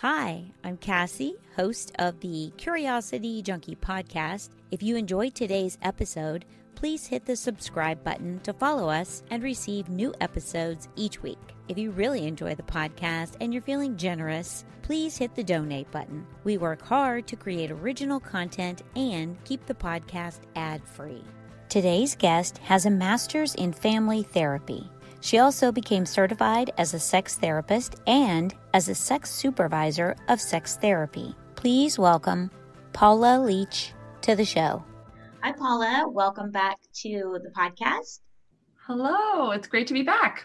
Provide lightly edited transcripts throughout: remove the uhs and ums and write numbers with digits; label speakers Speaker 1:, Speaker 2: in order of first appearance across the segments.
Speaker 1: Hi, I'm Cassie, host of the Curiosity Junkie podcast. If you enjoyed today's episode, please hit the subscribe button to follow us and receive new episodes each week. If you really enjoy the podcast and you're feeling generous, please hit the donate button. We work hard to create original content and keep the podcast ad-free. Today's guest has a master's in family therapy. She also became certified as a sex therapist and as a sex supervisor of sex therapy. Please welcome Paula Leech to the show. Hi, Paula. Welcome back to the podcast.
Speaker 2: Hello. It's great to be back.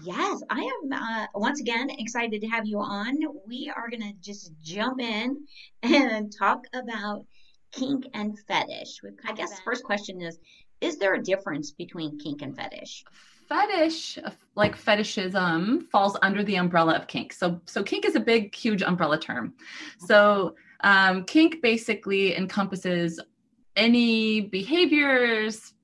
Speaker 1: Yes, I am once again excited to have you on. We are going to just jump in and talk about kink and fetish. I guess the first question is there a difference between kink and fetish?
Speaker 2: Fetish, like fetishism, falls under the umbrella of kink. So kink is a big, huge umbrella term. So kink basically encompasses any behaviors,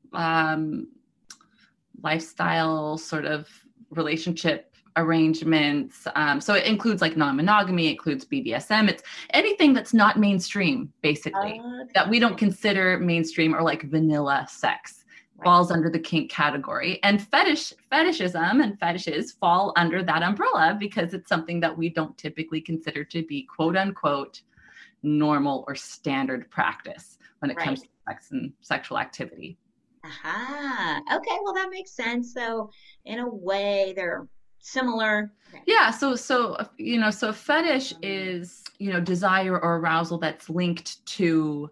Speaker 2: lifestyle, sort of relationship arrangements. So it includes like non-monogamy, it includes BDSM. It's anything that's not mainstream, basically, that we don't consider mainstream or like vanilla sex. Falls under the kink category, and fetishism and fetishes fall under that umbrella because it's something that we don't typically consider to be quote unquote normal or standard practice when it comes to sex and sexual activity.
Speaker 1: Aha. Okay. Well, that makes sense. So in a way they're similar. Okay.
Speaker 2: Yeah. So fetish is, desire or arousal that's linked to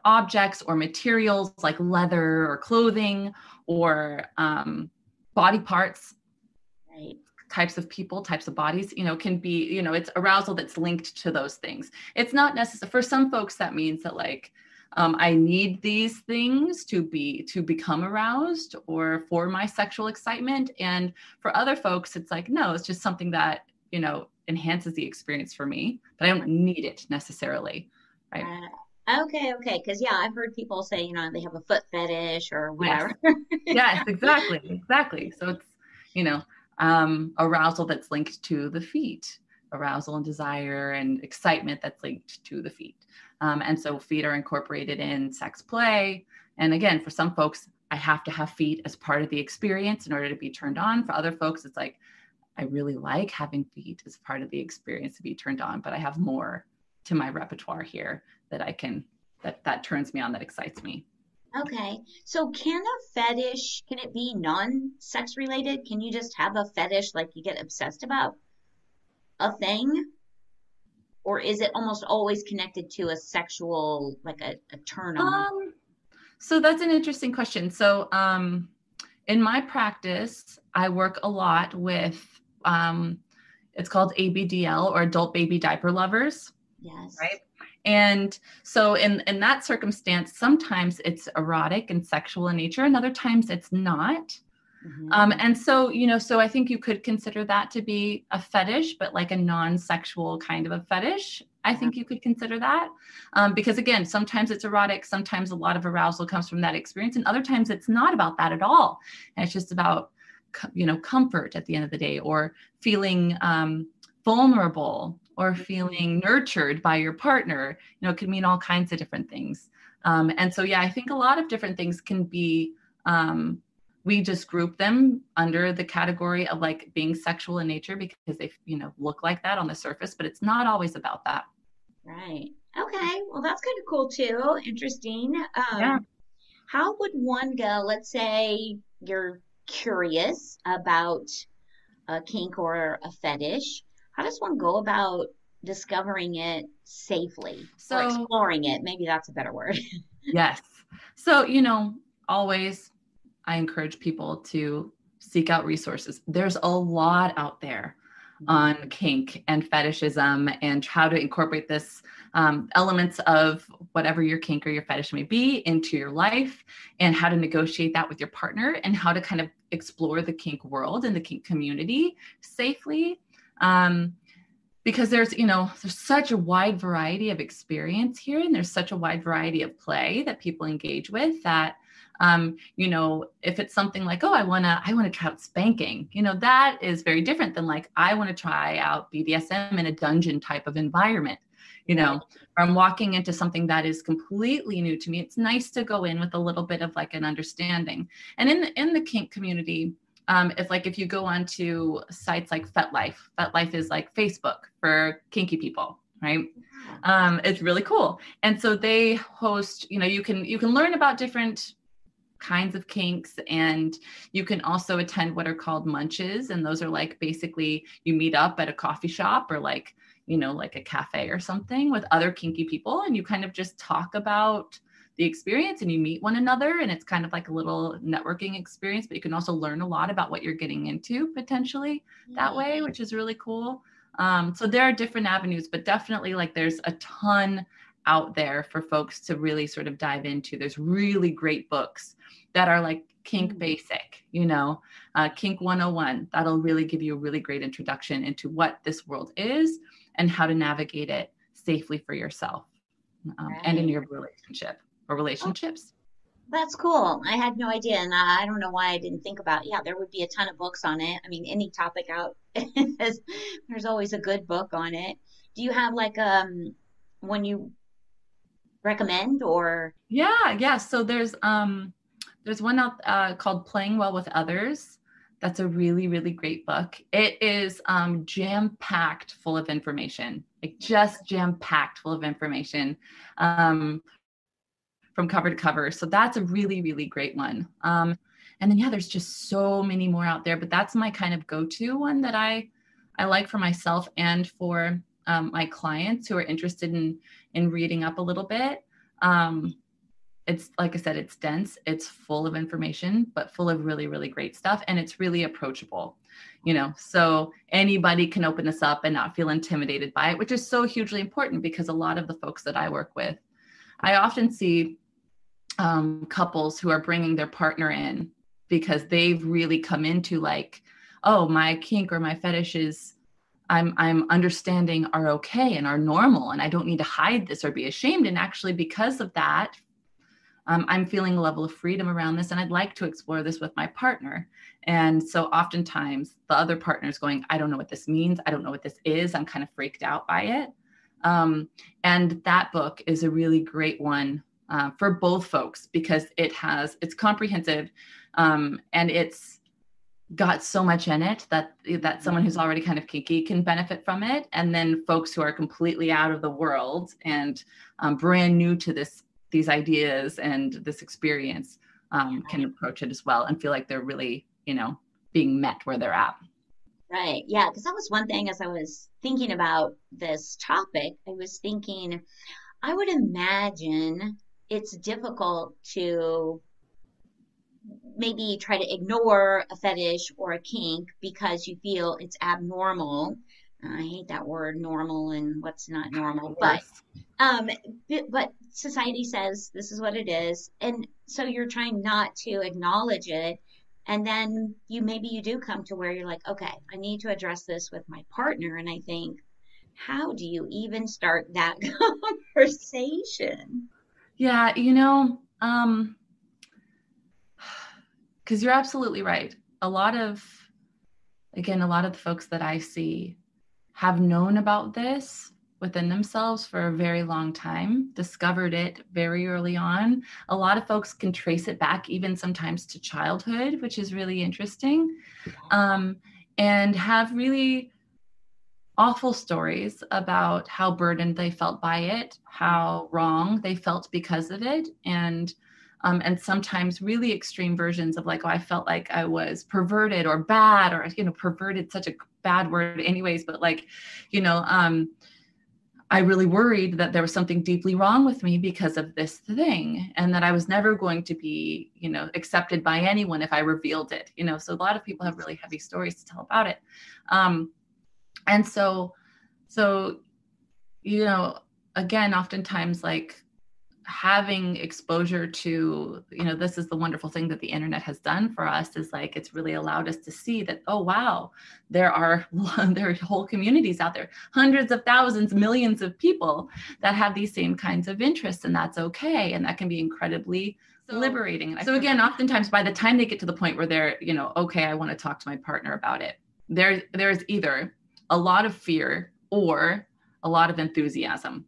Speaker 2: objects or materials like leather or clothing or body parts, types of people, types of bodies, can be, it's arousal that's linked to those things. It's not necessary for some folks. That means that like, I need these things to become aroused or for my sexual excitement. And for other folks, it's like, no, it's just something that, enhances the experience for me, but I don't need it necessarily. Right.
Speaker 1: Okay. Because I've heard people say, they have a foot fetish or whatever.
Speaker 2: Yes, exactly. So it's, arousal that's linked to the feet, arousal and desire and excitement that's linked to the feet. And so feet are incorporated in sex play. And again, for some folks, I have to have feet as part of the experience in order to be turned on. For other folks, it's like, I really like having feet as part of the experience to be turned on, but I have more to my repertoire here that turns me on, that excites me.
Speaker 1: Okay. So can it be non-sex related? Can you just have a fetish, like you get obsessed about a thing? Or is it almost always connected to a sexual, like a turn on?
Speaker 2: So that's an interesting question. So in my practice, I work a lot with, it's called ABDL, or adult baby diaper lovers.
Speaker 1: Yes.
Speaker 2: Right. And so in that circumstance, sometimes it's erotic and sexual in nature, and other times it's not. Mm-hmm. And so, so I think you could consider that to be a fetish, but like a non-sexual kind of a fetish. I think you could consider that because again, sometimes it's erotic, sometimes a lot of arousal comes from that experience, and other times it's not about that at all. And it's just about, comfort at the end of the day, or feeling vulnerable, or feeling nurtured by your partner. It could mean all kinds of different things. And so, I think a lot of different things can be, we just group them under the category of like being sexual in nature because they, look like that on the surface, but it's not always about that.
Speaker 1: Right. Okay. Well, that's kind of cool too. Interesting. How would one go? Let's say you're curious about a kink or a fetish. How does one go about discovering it safely or exploring it? Maybe that's a better word.
Speaker 2: Yes. So, always I encourage people to seek out resources. There's a lot out there on kink and fetishism and how to incorporate this elements of whatever your kink or your fetish may be into your life, and how to negotiate that with your partner, and how to kind of explore the kink world and the kink community safely. Because there's such a wide variety of experience here, and there's such a wide variety of play that people engage with that You know, if it's something like, oh, I want to try out spanking, you know, that is very different than like, I want to try out BDSM in a dungeon type of environment, you know, or I'm walking into something that is completely new to me. It's nice to go in with a little bit of like an understanding. And in the kink community, it's like, if you go onto sites like FetLife is like Facebook for kinky people, right? It's really cool. And so they host, you know, you can learn about different kinds of kinks, and you can also attend what are called munches. And those are like, basically you meet up at a coffee shop or like, you know, like a cafe or something with other kinky people, and you kind of just talk about the experience and you meet one another, and it's kind of like a little networking experience, but you can also learn a lot about what you're getting into potentially that way, which is really cool. So there are different avenues, but definitely like there's a ton out there for folks to really sort of dive into. There's really great books that are like kink basic, you know, Kink 101. That'll really give you a really great introduction into what this world is and how to navigate it safely for yourself and in your relationship or relationships.
Speaker 3: That's cool. I had no idea. And I don't know why I didn't think about it. Yeah, there would be a ton of books on it. I mean, any topic out, there's always a good book on it. Do you have like one you recommend or?
Speaker 2: Yeah. So there's one out called Playing Well with Others. That's a really, really great book. It is jam-packed full of information, like just jam-packed full of information from cover to cover. So that's a really, really great one. And then, yeah, there's just so many more out there, but that's my kind of go-to one that I like for myself and for my clients who are interested in reading up a little bit. It's like I said, it's dense, it's full of information, but full of really, really great stuff. And it's really approachable, you know, so anybody can open this up and not feel intimidated by it, which is so hugely important, because a lot of the folks that I work with, I often see couples who are bringing their partner in because they've really come into like, oh, my kink or my fetish is, I'm understanding are okay and are normal, and I don't need to hide this or be ashamed. And actually, because of that, I'm feeling a level of freedom around this, and I'd like to explore this with my partner. And so oftentimes the other partner is going, I don't know what this means. I don't know what this is. I'm kind of freaked out by it. And that book is a really great one for both folks, because it's comprehensive, and it's got so much in it that someone who's already kind of kinky can benefit from it. And then folks who are completely out of the world and brand new to these ideas and this experience can approach it as well and feel like they're really, you know, being met where they're at.
Speaker 3: Right. Yeah. Because that was one thing as I was thinking about this topic, I was thinking, I would imagine it's difficult to maybe try to ignore a fetish or a kink because you feel it's abnormal. I hate that word, normal, and what's not normal, but society says this is what it is. And so you're trying not to acknowledge it. And then you do come to where you're like, okay, I need to address this with my partner. And I think, how do you even start that conversation?
Speaker 2: Yeah, you know, because you're absolutely right. A lot of the folks that I see have known about this within themselves for a very long time, discovered it very early on. A lot of folks can trace it back even sometimes to childhood, which is really interesting, and have really awful stories about how burdened they felt by it, how wrong they felt because of it, and sometimes really extreme versions of like, oh, I felt like I was perverted or bad, or, you know, perverted, such a bad word anyways, but like, you know, I really worried that there was something deeply wrong with me because of this thing, and that I was never going to be, you know, accepted by anyone if I revealed it, you know. So a lot of people have really heavy stories to tell about it. And so, you know, again, oftentimes like having exposure to, you know, this is the wonderful thing that the internet has done for us, is like, it's really allowed us to see that, oh, wow, there are whole communities out there, hundreds of thousands, millions of people that have these same kinds of interests, and that's okay. And that can be incredibly liberating. So again, oftentimes by the time they get to the point where they're, okay, I want to talk to my partner about it, there's either a lot of fear or a lot of enthusiasm.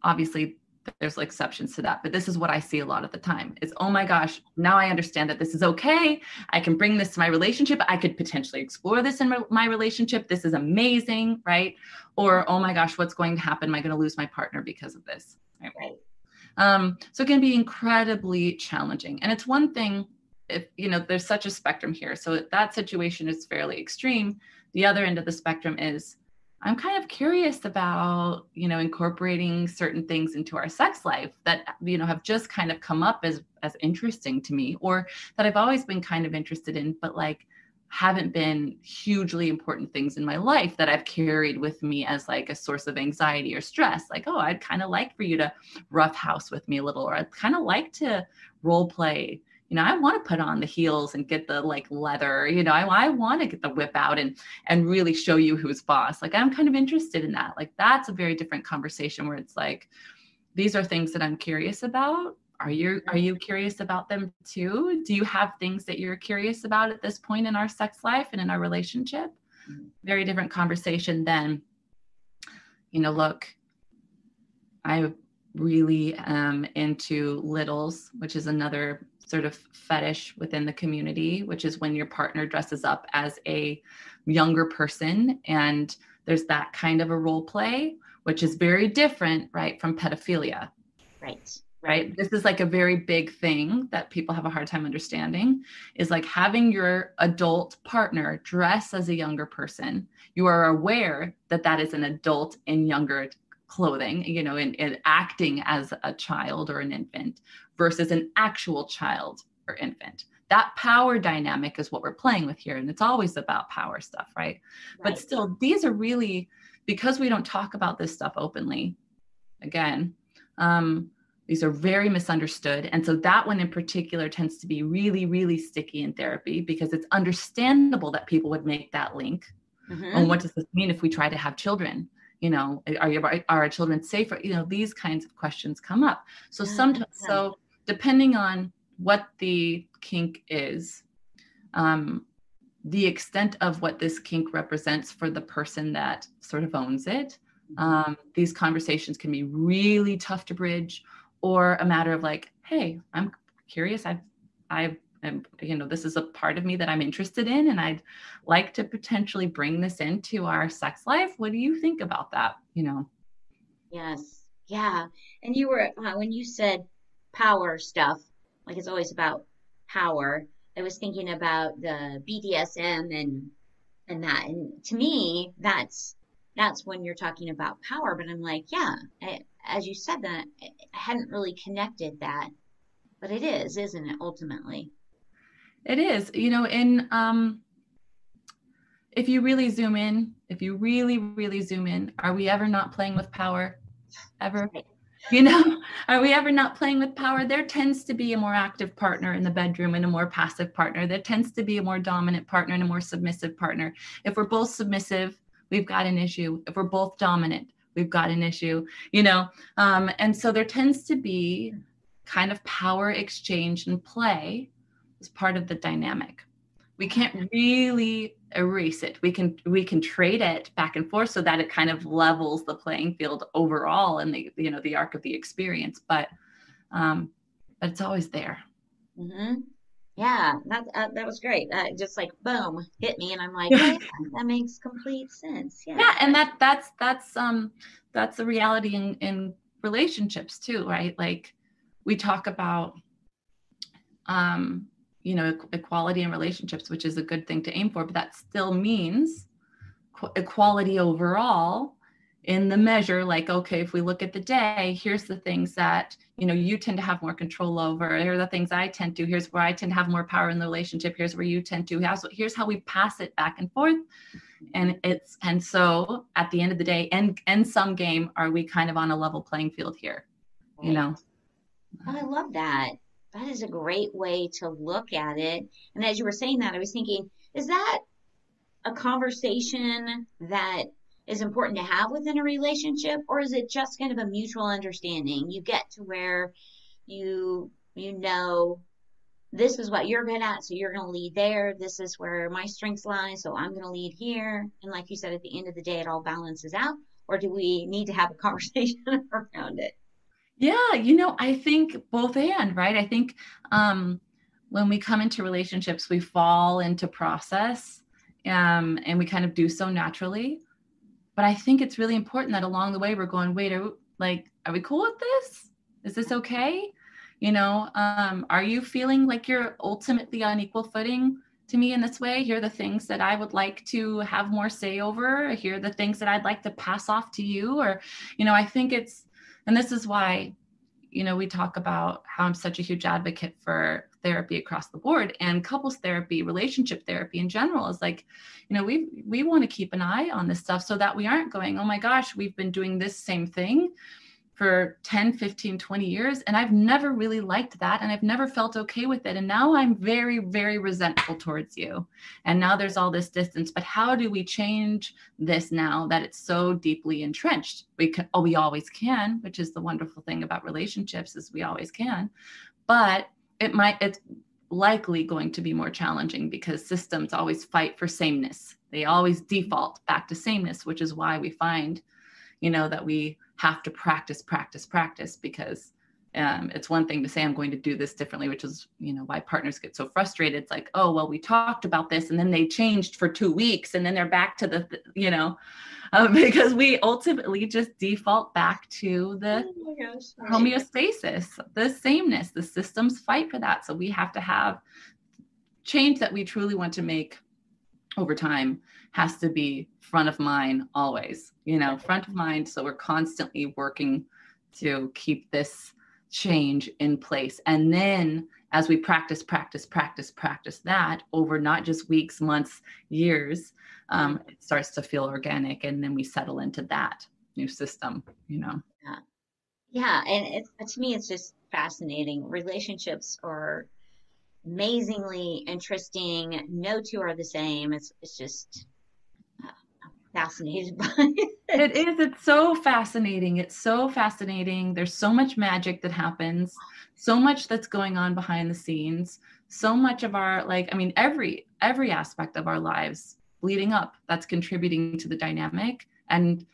Speaker 2: Obviously, there's exceptions to that, but this is what I see a lot of the time is, oh my gosh, now I understand that this is okay. I can bring this to my relationship. I could potentially explore this in my relationship. This is amazing, right? Or, oh my gosh, what's going to happen? Am I going to lose my partner because of this? Right. So it can be incredibly challenging. And it's one thing if, there's such a spectrum here. So that situation is fairly extreme. The other end of the spectrum is, I'm kind of curious about, incorporating certain things into our sex life that, have just kind of come up as interesting to me, or that I've always been kind of interested in, but haven't been hugely important things in my life that I've carried with me as a source of anxiety or stress. Oh, I'd kind of like for you to roughhouse with me a little, or I'd kind of like to role play. I want to put on the heels and get the leather, I want to get the whip out and really show you who's boss. I'm kind of interested in that. That's a very different conversation where it's these are things that I'm curious about. Are you curious about them too? Do you have things that you're curious about at this point in our sex life and in our relationship? Very different conversation than, look, I really am into littles, which is another sort of fetish within the community, which is when your partner dresses up as a younger person. And there's that kind of a role play, which is very different, right, from pedophilia. Right. This is a very big thing that people have a hard time understanding, is having your adult partner dress as a younger person. You are aware that that is an adult in younger clothing, in acting as a child or an infant versus an actual child or infant. That power dynamic is what we're playing with here. And it's always about power stuff, right? But still, these are really, because we don't talk about this stuff openly, again, these are very misunderstood. And so that one in particular tends to be really, really sticky in therapy, because it's understandable that people would make that link. And what does this mean if we try to have children? Are our children safer? These kinds of questions come up. So so depending on what the kink is, the extent of what this kink represents for the person that sort of owns it, these conversations can be really tough to bridge, or a matter of hey, I'm curious. This is a part of me that I'm interested in, and I'd like to potentially bring this into our sex life. What do you think about that?
Speaker 3: Yes. Yeah. And you were, when you said power stuff, it's always about power, I was thinking about the BDSM and that. And to me, that's when you're talking about power. But I'm as you said that, I hadn't really connected that. But it is, isn't it, ultimately?
Speaker 2: It is, if you really zoom in, really zoom in, are we ever not playing with power? Ever? Are we ever not playing with power? There tends to be a more active partner in the bedroom and a more passive partner. There tends to be a more dominant partner and a more submissive partner. If we're both submissive, we've got an issue. If we're both dominant, we've got an issue, and so there tends to be kind of power exchange and play as part of the dynamic. We can't really erase it. We can trade it back and forth so that it kind of levels the playing field overall in the arc of the experience. But it's always there.
Speaker 3: Yeah, that was great. Just boom, hit me, and I'm yeah, that makes complete sense. Yeah,
Speaker 2: and that's the reality in relationships too, right? We talk about equality in relationships, which is a good thing to aim for, but that still means equality overall in the measure. Okay, if we look at the day, here's the things that you tend to have more control over. Here are the things I tend to. Here's where I tend to have more power in the relationship. Here's where you tend to. Here's how we pass it back and forth. And so at the end of the day, and some game, are we kind of on a level playing field here?
Speaker 3: Oh, I love that. That is a great way to look at it. And as you were saying that, I was thinking, is that a conversation that is important to have within a relationship, or is it just kind of a mutual understanding? You get to where you You know, this is what you're good at, so you're going to lead there. This is where my strengths lie, so I'm going to lead here. And like you said, at the end of the day, it all balances out. Or do we need to have a conversation around it?
Speaker 2: Yeah, I think both and, right? I think when we come into relationships, we fall into process, and we kind of do so naturally. But I think it's really important that along the way we're going, wait, are we cool with this? Is this okay? Are you feeling like you're ultimately on equal footing to me in this way? Here are the things that I would like to have more say over. Here are the things that I'd like to pass off to you. Or, I think and this is why, we talk about how I'm such a huge advocate for therapy across the board, and couples therapy, relationship therapy in general is like, we want to keep an eye on this stuff so that we aren't going, oh my gosh, we've been doing this same thing for 10, 15, 20 years. And I've never really liked that. And I've never felt okay with it. And now I'm very, very resentful towards you. And now there's all this distance, but how do we change this now that it's so deeply entrenched? We always can, which is the wonderful thing about relationships is we always can, but it's likely going to be more challenging because systems always fight for sameness. They always default back to sameness, which is why we find, that we have to practice because it's one thing to say, I'm going to do this differently, which is, why partners get so frustrated. It's like, oh, well, we talked about this and then they changed for 2 weeks and then they're back to because we ultimately just default back to the homeostasis, the sameness. The systems fight for that. So we have to have change that we truly want to make over time has to be front of mind always, front of mind. So we're constantly working to keep this change in place. And then as we practice that over not just weeks, months, years, it starts to feel organic. And then we settle into that new system,
Speaker 3: Yeah. And to me, it's just fascinating. Relationships are amazingly interesting. No two are the same. It's just fascinated by it.
Speaker 2: It is. It's so fascinating. There's so much magic that happens, so much that's going on behind the scenes, so much of our, every aspect of our lives leading up that's contributing to the dynamic, and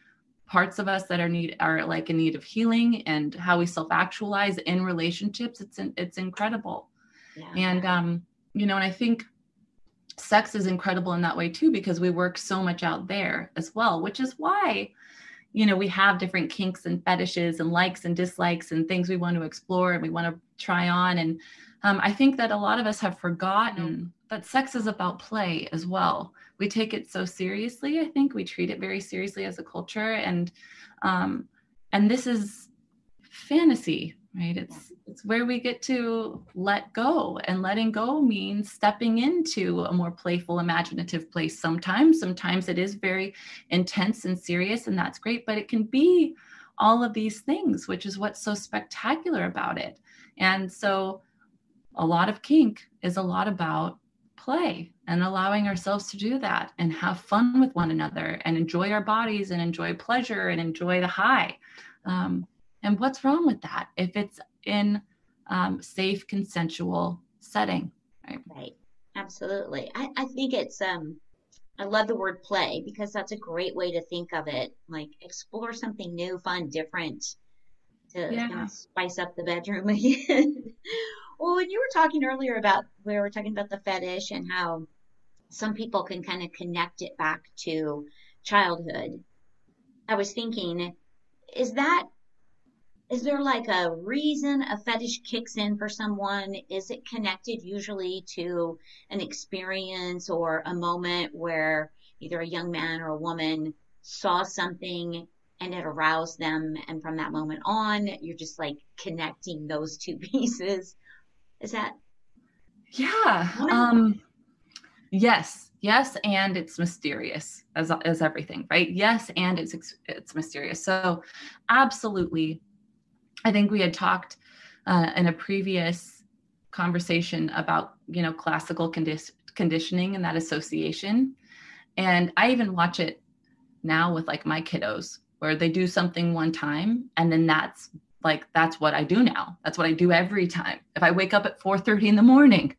Speaker 2: parts of us that are in need of healing, and how we self-actualize in relationships. It's incredible. Yeah. And, and I think sex is incredible in that way too, because we work so much out there as well, which is why, we have different kinks and fetishes and likes and dislikes and things we want to explore and we want to try on. And I think that a lot of us have forgotten that sex is about play as well. We take it so seriously. I think we treat it very seriously as a culture. And this is fantasy, right? It's where we get to let go, and letting go means stepping into a more playful, imaginative place. Sometimes it is very intense and serious, and that's great, but it can be all of these things, which is what's so spectacular about it. And so a lot of kink is a lot about play and allowing ourselves to do that and have fun with one another and enjoy our bodies and enjoy pleasure and enjoy the high. And what's wrong with that if it's in safe, consensual setting, right?
Speaker 3: Right. Absolutely. I think it's, I love the word play because that's a great way to think of it. Like explore something new, fun, different to kind of spice up the bedroom again. Well, when you were talking earlier about, we were talking about the fetish and how some people can kind of connect it back to childhood. I was thinking, is there like a reason a fetish kicks in for someone? Is it connected usually to an experience or a moment where either a young man or a woman saw something and it aroused them, and from that moment on, you're just like connecting those two pieces? Is that?
Speaker 2: Yeah. Yes. And it's mysterious as everything, right? Yes. And it's mysterious. So absolutely. I think we had talked in a previous conversation about, classical conditioning and that association. And I even watch it now with like my kiddos, where they do something one time and then that's like, that's what I do now. That's what I do every time. If I wake up at 4:30 in the morning,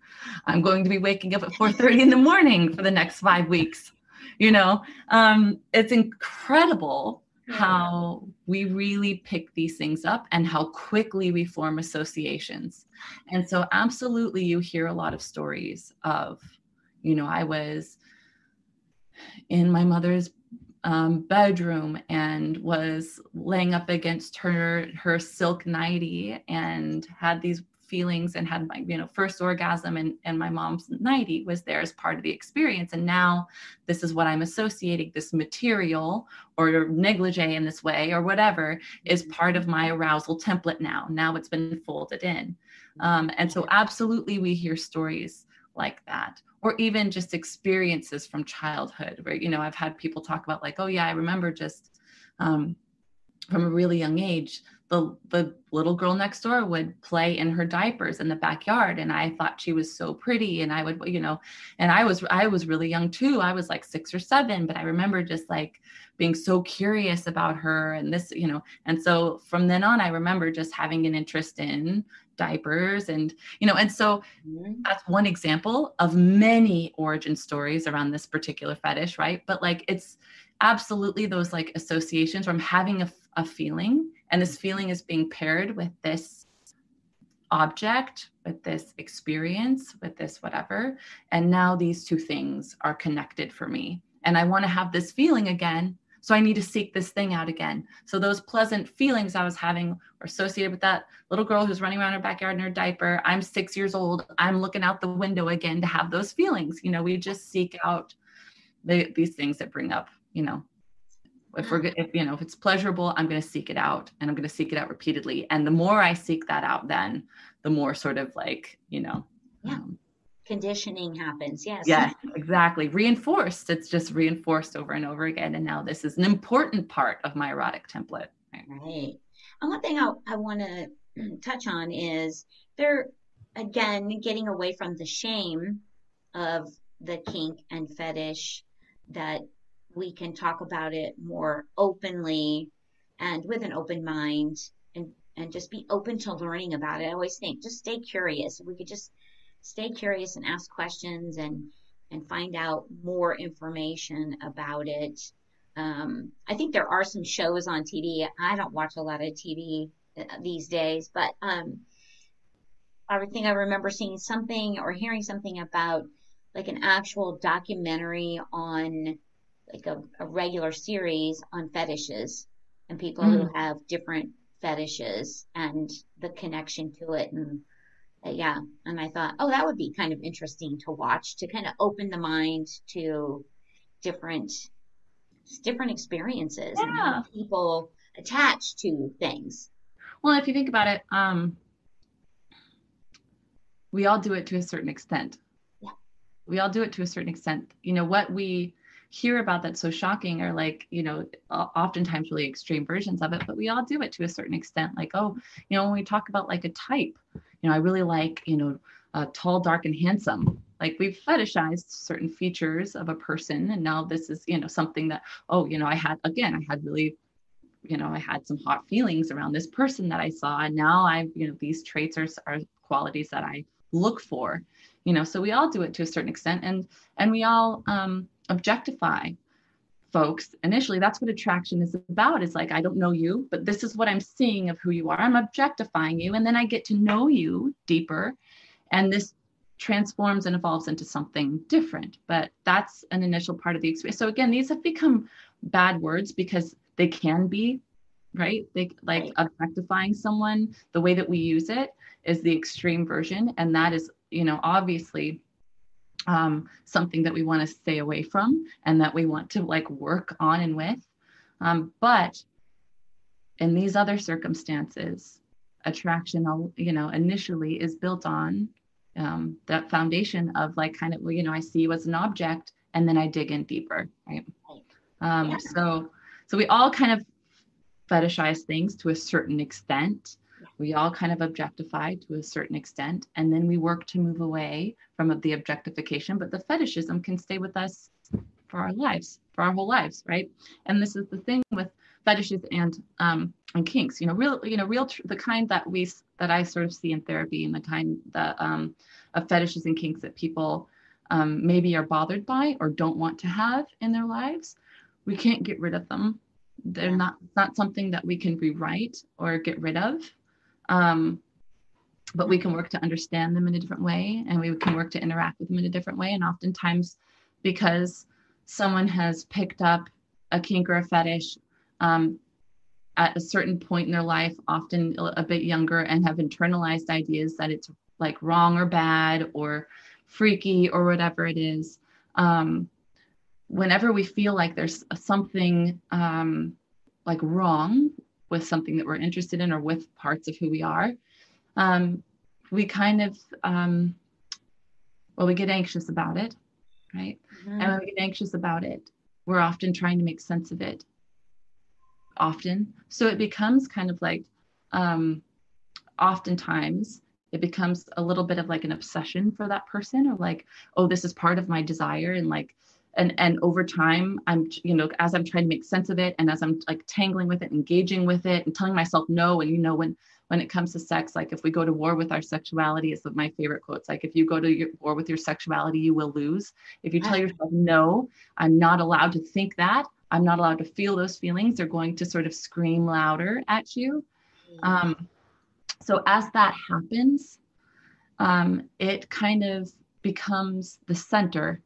Speaker 2: I'm going to be waking up at 4:30 in the morning for the next 5 weeks. It's incredible how we really pick these things up and how quickly we form associations. And so absolutely, you hear a lot of stories of, I was in my mother's bedroom and was laying up against her silk nightie and had these feelings and had my first orgasm, and my mom's nightie was there as part of the experience. And now this is what I'm associating, this material or negligee in this way or whatever is part of my arousal template now it's been folded in. And so absolutely, we hear stories like that, or even just experiences from childhood where, I've had people talk about like, oh yeah, I remember just from a really young age, the little girl next door would play in her diapers in the backyard. And I thought she was so pretty. And I would, and I was really young too. I was like 6 or 7, but I remember just like being so curious about her and this, and so from then on, I remember just having an interest in diapers and so that's one example of many origin stories around this particular fetish, right? But like, it's absolutely those like associations from having a feeling, and this feeling is being paired with this object, with this experience, with this whatever. And now these two things are connected for me. And I want to have this feeling again. So I need to seek this thing out again. So those pleasant feelings I was having were associated with that little girl who's running around her backyard in her diaper. I'm 6 years old. I'm looking out the window again to have those feelings. We just seek out these things that bring up, if it's pleasurable, I'm going to seek it out, and I'm going to seek it out repeatedly. And the more I seek that out, then the more sort of like,
Speaker 3: conditioning happens. Yes.
Speaker 2: Yeah, exactly. Reinforced. It's just reinforced over and over again. And now this is an important part of my erotic template.
Speaker 3: Right. And one thing I want to touch on is again, getting away from the shame of the kink and fetish, that we can talk about it more openly and with an open mind, and just be open to learning about it. I always think, just stay curious. If we could just stay curious and ask questions and find out more information about it. I think there are some shows on TV. I don't watch a lot of TV these days, but I think I remember seeing something or hearing something about like an actual documentary on like a regular series on fetishes and people who have different fetishes and the connection to it. And and I thought, that would be kind of interesting to watch, to kind of open the mind to different experiences and how people attach to things.
Speaker 2: Well, if you think about it, we all do it to a certain extent.
Speaker 3: Yeah.
Speaker 2: We all do it to a certain extent. What we hear about that's so shocking are like, oftentimes really extreme versions of it, but we all do it to a certain extent. Like, when we talk about like a type, I really like, tall, dark, and handsome. Like, we've fetishized certain features of a person. And now this is, something that, I had really, I had some hot feelings around this person that I saw. And now these traits are qualities that I look for, so we all do it to a certain extent. And we all objectify folks. Initially, that's what attraction is about. It's like, I don't know you, but this is what I'm seeing of who you are. I'm objectifying you. And then I get to know you deeper. And this transforms and evolves into something different. But that's an initial part of the experience. So again, these have become bad words because they can be, right? They like objectifying someone. The way that we use it is the extreme version. And that is, obviously something that we want to stay away from and that we want to like work on and with. But in these other circumstances, attraction, initially is built on that foundation of like kind of, I see you as an object and then I dig in deeper, right? So we all kind of fetishize things to a certain extent. We all kind of objectify to a certain extent, and then we work to move away from the objectification, but the fetishism can stay with us for our lives, for our whole lives, right? And this is the thing with fetishes and kinks, the kind that I sort of see in therapy, and the kind that of fetishes and kinks that people maybe are bothered by or don't want to have in their lives. We can't get rid of them. They're not something that we can rewrite or get rid of. But we can work to understand them in a different way, and we can work to interact with them in a different way. And oftentimes, because someone has picked up a kink or a fetish at a certain point in their life, often a bit younger, and have internalized ideas that it's like wrong or bad or freaky or whatever it is, whenever we feel like there's something like wrong with something that we're interested in or with parts of who we are, we kind of, we get anxious about it, right? Mm-hmm. And when we get anxious about it, we're often trying to make sense of it. So it becomes kind of like, oftentimes it becomes a little bit of like an obsession for that person, or like, oh, this is part of my desire. And like, and over time, I'm, as I'm trying to make sense of it, and as I'm like tangling with it, engaging with it, and telling myself no. And when it comes to sex, like if we go to war with our sexuality, it's my favorite quotes. Like if you go to war with your sexuality, you will lose. If you tell yourself, no, I'm not allowed to think that, I'm not allowed to feel those feelings, they're going to sort of scream louder at you. So as that happens, it kind of becomes the center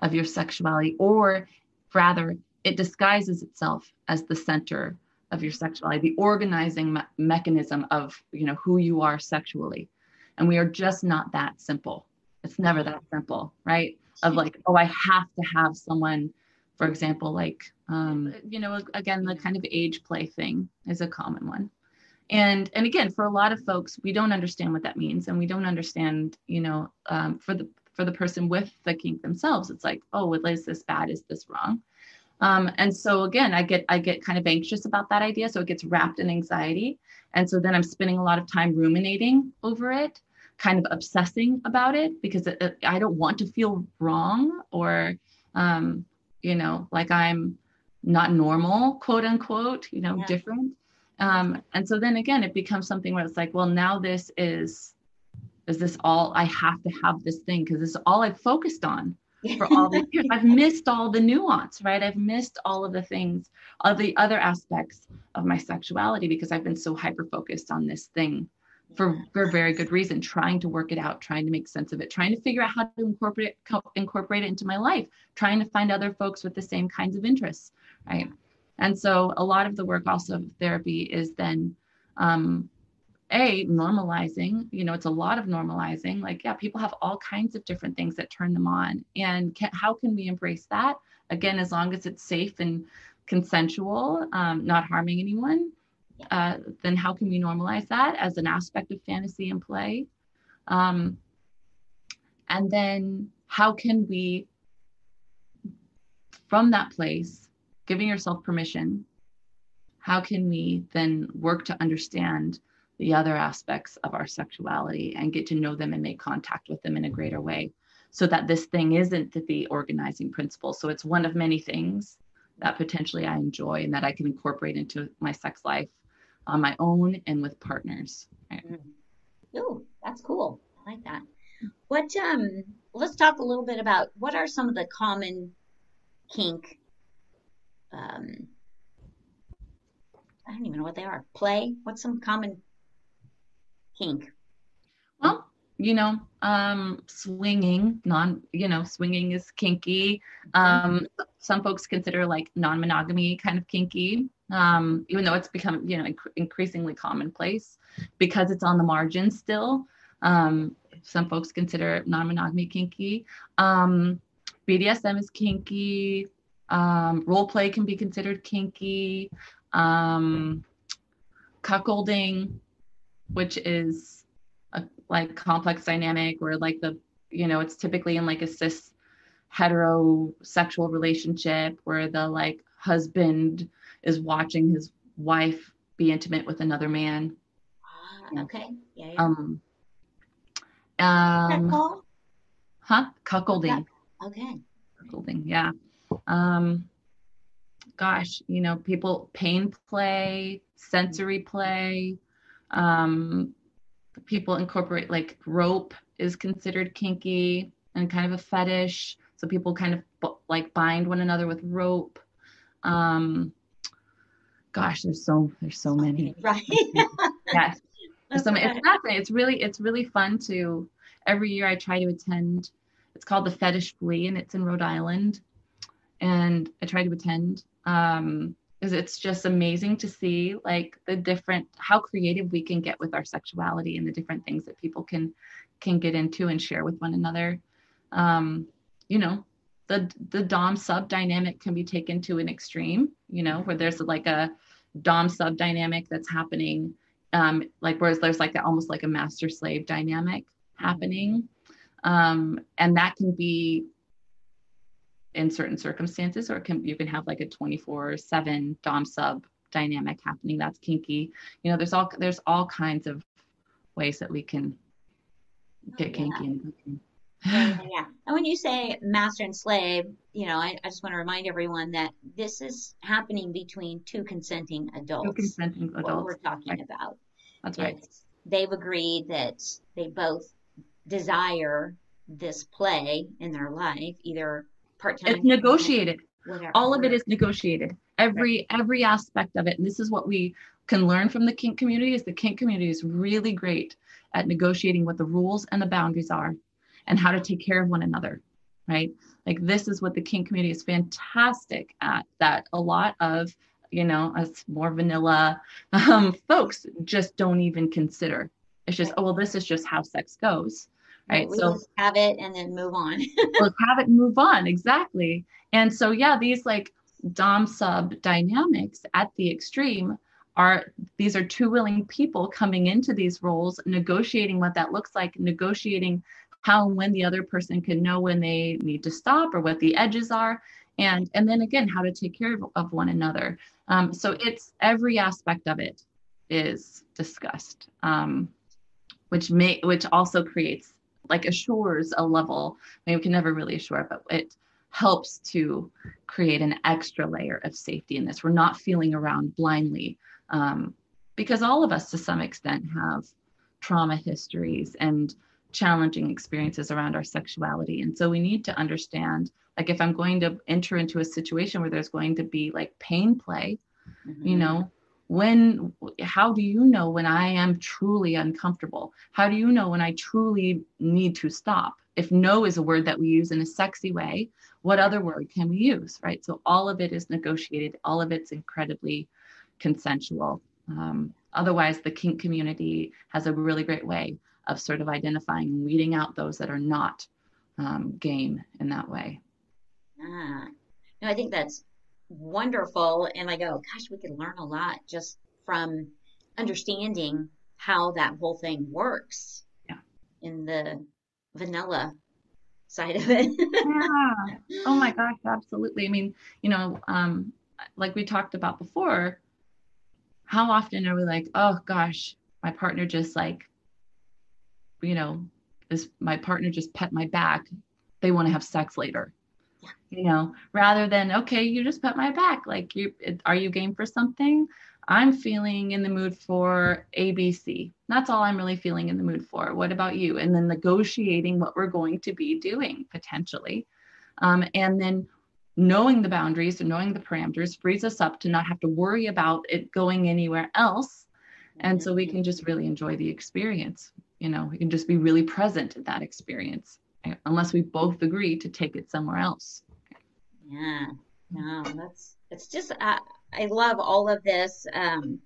Speaker 2: of your sexuality, or rather it disguises itself as the center of your sexuality, the organizing mechanism of, who you are sexually. And we are just not that simple. It's never that simple, right? Of like, oh, I have to have someone, for example, like, again, the kind of age play thing is a common one. And again, for a lot of folks, we don't understand what that means. And we don't understand, for the person with the kink themselves, it's like, oh, is this bad? Is this wrong? And so again, I get kind of anxious about that idea. So it gets wrapped in anxiety. And so then I'm spending a lot of time ruminating over it, kind of obsessing about it, because I don't want to feel wrong or, like I'm not normal, quote unquote, different. And so then again, it becomes something where it's like, well, now is this all I have to have this thing? Because this is all I've focused on for all these years. I've missed all the nuance, right? I've missed all of the things, all the other aspects of my sexuality, because I've been so hyper-focused on this thing for very good reason, trying to work it out, trying to make sense of it, trying to figure out how to incorporate it into my life, trying to find other folks with the same kinds of interests, right? And so a lot of the work also of therapy is then, normalizing, it's a lot of normalizing, like, people have all kinds of different things that turn them on. And how can we embrace that? Again, as long as it's safe and consensual, not harming anyone, then how can we normalize that as an aspect of fantasy and play? And then how can we, from that place, giving yourself permission, how can we then work to understand the other aspects of our sexuality and get to know them and make contact with them in a greater way, so that this thing isn't the organizing principle. So it's one of many things that potentially I enjoy and that I can incorporate into my sex life on my own and with partners. Right?
Speaker 3: Oh, that's cool. I like that. What, let's talk a little bit about what are some of the common kink, I don't even know what they are. Play? What's some common kink?
Speaker 2: Well, swinging, swinging is kinky. Some folks consider like non-monogamy kind of kinky, even though it's become, increasingly commonplace because it's on the margins still. Some folks consider non-monogamy kinky. BDSM is kinky. Role play can be considered kinky. Cuckolding, which is a like complex dynamic where like it's typically in like a cis heterosexual relationship where the like husband is watching his wife be intimate with another man.
Speaker 3: Okay. Yeah.
Speaker 2: Cuckolding.
Speaker 3: Okay.
Speaker 2: Cuckolding. Yeah. gosh, you know, people, pain play, sensory play, people incorporate, like, rope is considered kinky and kind of a fetish. So people kind of like bind one another with rope. Gosh, there's so many.
Speaker 3: Right.
Speaker 2: Yes. There's so many.
Speaker 3: Okay.
Speaker 2: It's fascinating. It's really fun to, every year I try to attend. It's called the Fetish Flea, and it's in Rhode Island. And I try to attend because it's just amazing to see, like, the different, how creative we can get with our sexuality and the different things that people can get into and share with one another. You know, the Dom sub dynamic can be taken to an extreme, you know, where there's like a Dom sub dynamic that's happening, like, whereas there's like almost like a master slave dynamic happening. And that can be in certain circumstances, or you can have like a 24/7 Dom sub dynamic happening. That's kinky. You know, there's all kinds of ways that we can get kinky.
Speaker 3: Yeah. And when you say master and slave, you know, I just want to remind everyone that this is happening between two consenting adults. What we're talking about.
Speaker 2: That's right.
Speaker 3: They've agreed that they both desire this play in their life, either part-time.
Speaker 2: It's negotiated.
Speaker 3: Whatever.
Speaker 2: All of it is negotiated. Every aspect of it. And this is what we can learn from the kink community, is the kink community is really great at negotiating what the rules and the boundaries are and how to take care of one another, right? Like, this is what the kink community is fantastic at, that a lot of, you know, us more vanilla folks just don't even consider. It's just, oh, well, this is just how sex goes, right?
Speaker 3: We just have it and then move on.
Speaker 2: Let's have it and move on, exactly. And so, yeah, these like Dom sub dynamics at the extreme these are two willing people coming into these roles, negotiating what that looks like, negotiating how and when the other person can know when they need to stop or what the edges are. And then again, how to take care of one another. So it's every aspect of it is discussed, which also creates, like, assures a level. I mean, we can never really assure, but it helps to create an extra layer of safety in this. We're not feeling around blindly, because all of us to some extent have trauma histories and challenging experiences around our sexuality. And so we need to understand, like, if I'm going to enter into a situation where there's going to be like pain play, you know, how do you know when I am truly uncomfortable? How do you know when I truly need to stop? If no is a word that we use in a sexy way, what other word can we use, right? So all of it is negotiated. All of it's incredibly consensual. Otherwise, the kink community has a really great way of sort of identifying and weeding out those that are not game in that way.
Speaker 3: No, I think that's wonderful. And I go, gosh, we could learn a lot just from understanding how that whole thing works in the vanilla side of it.
Speaker 2: Yeah. Oh my gosh, absolutely. I mean, you know, like we talked about before, how often are we like, oh gosh, my partner just like, you know, my partner just pet my back. They want to have sex later. Yeah. You know, rather than, okay, you just pet my back. Like, are you game for something? I'm feeling in the mood for ABC. That's all I'm really feeling in the mood for. What about you? And then negotiating what we're going to be doing potentially. And then knowing the boundaries and knowing the parameters frees us up to not have to worry about it going anywhere else. And so we can just really enjoy the experience. You know, we can just be really present in that experience, unless we both agree to take it somewhere else.
Speaker 3: Yeah, no, it's just, I love all of this. And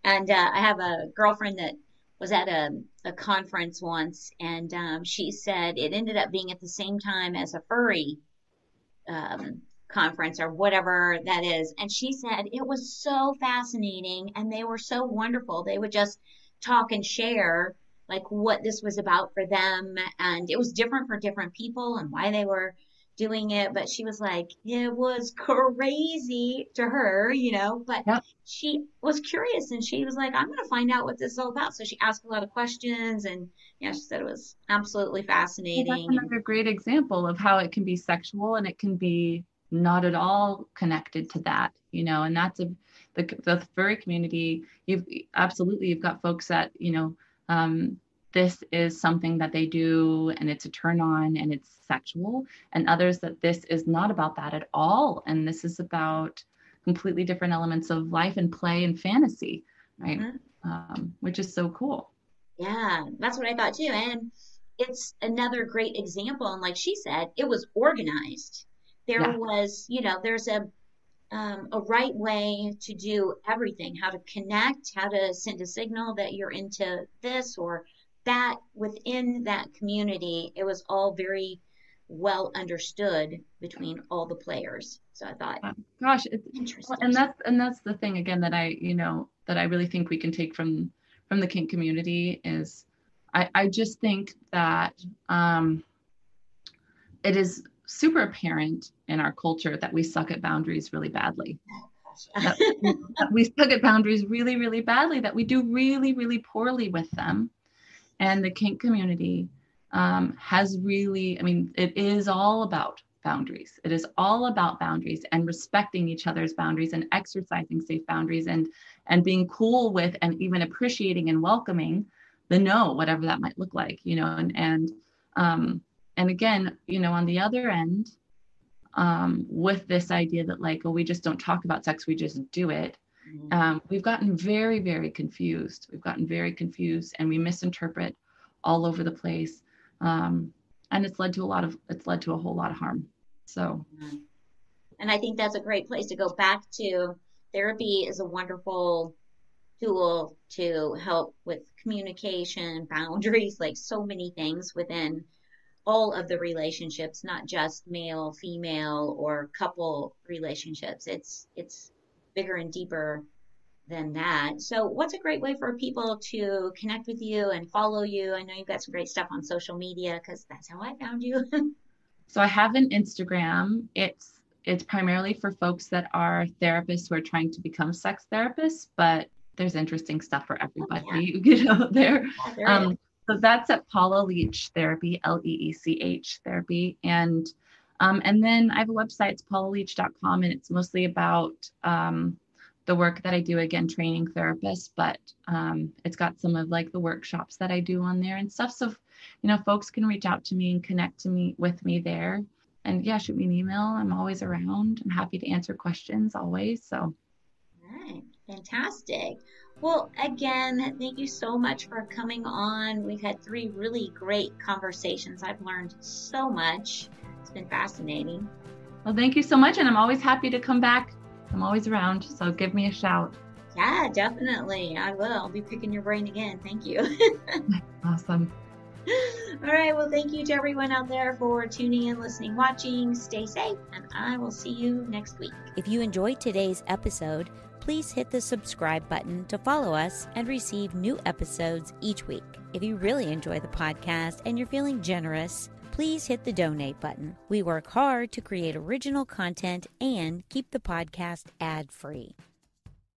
Speaker 3: I have a girlfriend that was at a conference once, and she said it ended up being at the same time as a furry conference or whatever that is. And she said it was so fascinating and they were so wonderful. They would just talk and share like what this was about for them. And it was different for different people and why they were doing it. But she was like, it was crazy to her, you know, but she was curious and she was like, I'm going to find out what this is all about. So she asked a lot of questions and she said it was absolutely fascinating.
Speaker 2: Well, that's another great example of how it can be sexual and it can be not at all connected to that. and that's the furry community. You've got folks that, this is something that they do and it's a turn on and it's sexual, and others that this is not about that at all. And this is about completely different elements of life and play and fantasy, right? Which is so cool.
Speaker 3: Yeah, that's what I thought too. And it's another great example. And like she said, it was organized. There was, there's a right way to do everything, how to connect, how to send a signal that you're into this or that. Within that community, it was all very well understood between all the players. So I thought,
Speaker 2: gosh, it's interesting. And that's the thing again that I really think we can take from the kink community is I just think that it is super apparent in our culture that we suck at boundaries really badly. That we suck at boundaries really, really badly, that we do really, really poorly with them. And the kink community has really, it is all about boundaries. It is all about boundaries and respecting each other's boundaries and exercising safe boundaries and being cool with and even appreciating and welcoming the no, whatever that might look like, and again, on the other end, with this idea that like, oh, we just don't talk about sex, we just do it. We've gotten very, very confused. And we misinterpret all over the place. And it's led to a whole lot of harm. So.
Speaker 3: And I think that's a great place to go back to. Therapy is a wonderful tool to help with communication, boundaries, like so many things within all of the relationships, not just male, female, or couple relationships. It's bigger and deeper than that. So what's a great way for people to connect with you and follow you? I know you've got some great stuff on social media because that's how I found you.
Speaker 2: So I have an Instagram. It's primarily for folks that are therapists who are trying to become sex therapists, but there's interesting stuff for everybody, there. So that's at Paula Leech Therapy, Leech Therapy. And then I have a website, it's paulaleech.com, and it's mostly about the work that I do, again, training therapists, but it's got some of like the workshops that I do on there and stuff. So, folks can reach out to me and connect with me there. And yeah, shoot me an email. I'm always around. I'm happy to answer questions always. So.
Speaker 3: All right. Fantastic. Well, again, thank you so much for coming on. We've had 3 really great conversations. I've learned so much. It's been fascinating.
Speaker 2: Well, thank you so much. And I'm always happy to come back. I'm always around. So give me a shout.
Speaker 3: Yeah, definitely. I will. I'll be picking your brain again. Thank you.
Speaker 2: Awesome.
Speaker 3: All right. Well, thank you to everyone out there for tuning in, listening, watching. Stay safe, and I will see you next week.
Speaker 1: If you enjoyed today's episode, please hit the subscribe button to follow us and receive new episodes each week. If you really enjoy the podcast and you're feeling generous, please hit the donate button. We work hard to create original content and keep the podcast ad-free.